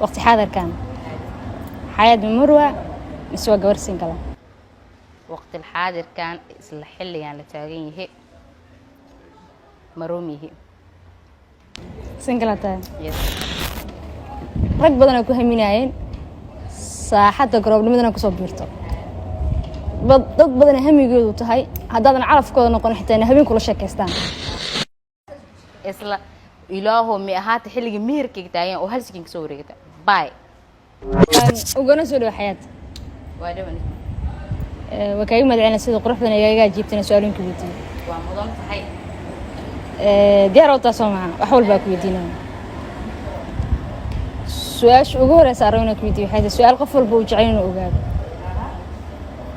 وقت حاضر كان حياة مروة مسوى قبر سنقلة. وقت الحاضر كان الحل يعني لتاغين يهي مرومي هي سنقلة تاي يس رق بدنا كو هميناين ساحة قرب لمدنا كو صبيرتو dad badan hamigoodu tahay hadaadan calafkooda noqon xitaa habeen kula sheekaystaan isla ilaahu mi ahaata xilliga meherkayga taagan oo hal sakin soo wareegta bye ugana soo dhaw xayaat waa dhawan wakay madcina sida quruxdan iyaga jiibtana su'aalinka weydiin waa mudan tahay diyaar oo taasoo ma wax walba ku weydiinaa su'aash ugu horeysa aragna ku weydiin waxay su'aal qof walba uu jecel inuu ogaado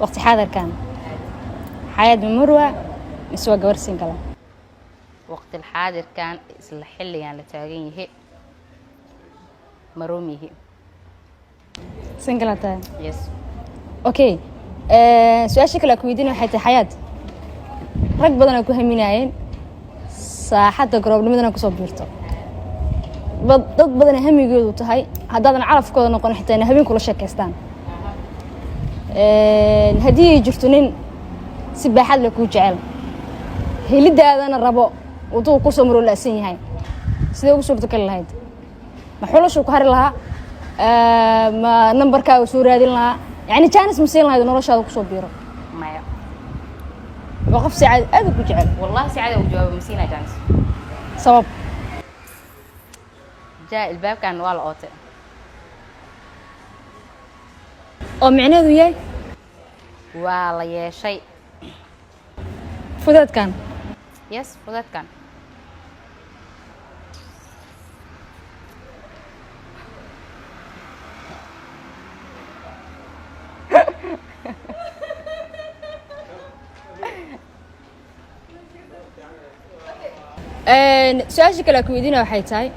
وقت حاضر كان حياة مروة مسوى قبر سنقلة. وقت الحاضر كان الحل يعني لتاغين يهي مرومي هي سنقلة تاي يس اوكي سؤال شكل اكويدين حياتي حياة رق بدنا كو هميناين ساحة قرب لمدنا كو صبيرتو dad badan hamigoodu tahay hadaadan calafkooda noqon xitaa habeen kula sheekaystaan هدي جرتونين سباحات لكو جعل هيلداadana rabo waduu ku soo maro laasan yahay sidee ugu suurto gal lahayd ma xulasho ku hari lahaa ma numberka soo raadin lahaa yani chance ma siin lahayd noloshaada ku soo biiro maya waqf saacad aad ku jecel wallahi saacada u jawaab ma siinaa chance sabab jaa albaabkan waa la ootay oo macnaheedu yahay waa la yeeshay fudadkan yes fudadkan su-aasha kale ku weydiina waxay tahay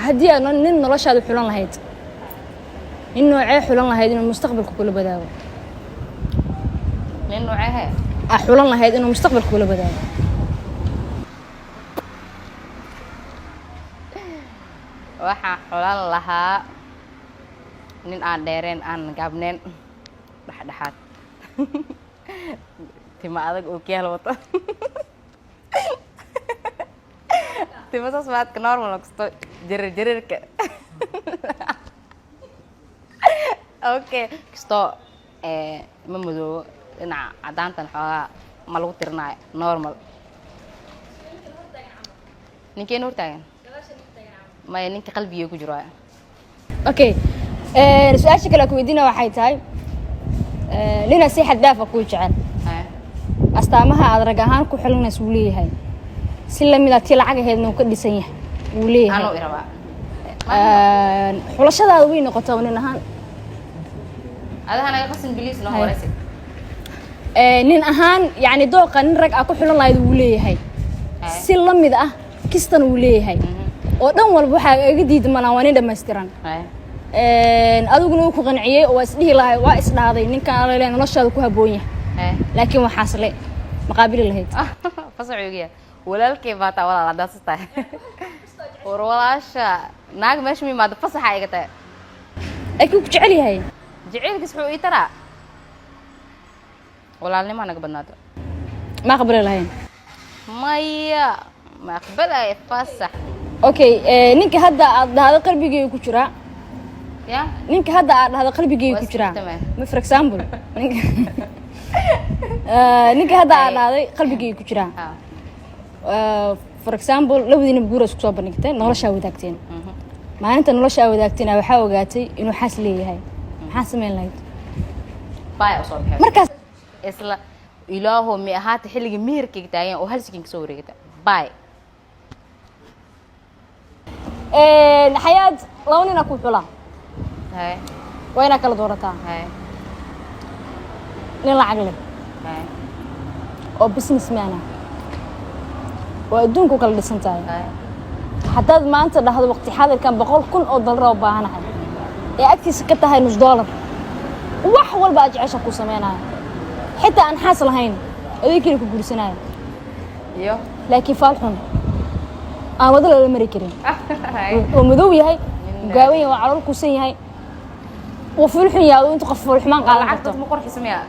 haddii aad nin noloshaada xulan lahayd nin noocee xulan lahayd inuu mustaqbalka kula badaago nin noocee xulan lahayd inuu mustaqbalka kula badaago waxaan xulan lahaa nin aan dheereen aan gaabneen dhexdhexaad tima adag oo keel wata tima sasbaadka normal kasto jirirka okay kasto ma madoobo dhinaca cadaantan xoogaa ma lagu tirnaayo normal ninkeen hortaagan maya ninka qalbiga ku jiro okay su-aasha kale ku weydiina waxay tahay nina si xad dhaaf ah ku jecel astaamaha aad rag ahaan ku xilnays uu leeyahay si lamid ah tii lacag aheedna uu ka dhisan yahay uu leeyahay anoo iraba xulashadaada way noqotaa nin ahaan adahana qasan biliis noo horeysa nin ahaan yani dooqa nin rag ah ku xilan lahayd uu leeyahay si lamid ah kistan uu leeyahay oo dhan walba waxa iga diidmanaa waa nin dhammaystiran adiguna uu ku qanciyay oo isdhihi lahayd waa isdhaaday ninkan leeyahay noloshaada ku haboon yahay laakiin waxaas le maqaabili lahayd fasaciiga walaalkay baata walaal daastaa war walaasha naag meesha mi maad fasaxa iga tahay ay ku jecel yahay jaceelkiis wuxuu ii taraa walaalnimo naga badnaato ma qabri lahayn maya ma aqbalay fasax okay ninka hadda aad dhahdo qalbigeyga ku jira ya ninka hadda aad dhahdo qalbigeyga ku jira ma for example ninka hadda aad dhahday qalbigeyga ku jira for example labadiina guur isku soo bandhigteen nolosha wadaagteen maalinta nolosha wadaagteen waxa ogaatay inuu xas leeyahay maxaa sameyn lahayd baa soo baxay markaas isla ilaahu mi ahaata xilliga meherkayga taagan oo hal sakin soo wareegta bye حياة لوننا كوحلا هاي وين أكل دورتها هاي نلا عقلك هاي أو بزنس مانا وأدونكو كل لسنتاي هاي حتى ما أنت هذا وقت حاضر كان بقول كن أو دولار وباهنا حد أكتي سكتها هاي نص دولار وحول بقى عيشة كوسمينا حتى أن حاصل هين ذيك اللي كقول سناي يو لكن فالحون وضل الأمريكي ومذوي هاي gaawen waa calool ku san yahay وفلحن يا أنت قفل حمان قال عقد مقرح اسمها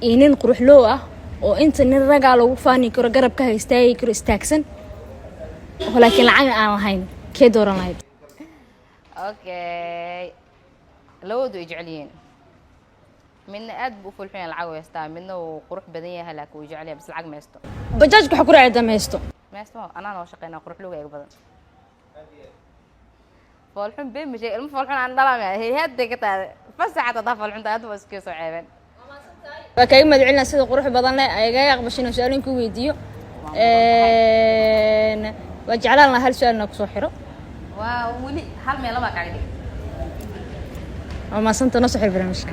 إنين قروح لوه أو أنت نرجع لو فاني كرو جرب كه يستاي كرو استاكسن ولكن العين أنا هين كدور أنا هيد اوكي لو دو يجعلين من ادب وفلحن العو يستا منه قروح بدنيه هلاك ويجعليها بس العق ما يستو بجاج كحكور عدا ما يستو ما يستو انا شقينا قروح لوه بدن فالحين بين مشي المفالحين عن ضلام هي هدي كتا فسحة تضاف الحين تاد واسكي سعيبا فكاي ما دعينا سيد قروح بدن لا ايغا يقبشين سؤالين كو ويديو وجعلنا هل سؤالنا كسو خيرو ولي هل ميلا ما قاعدين وما سنت نصح البرنامج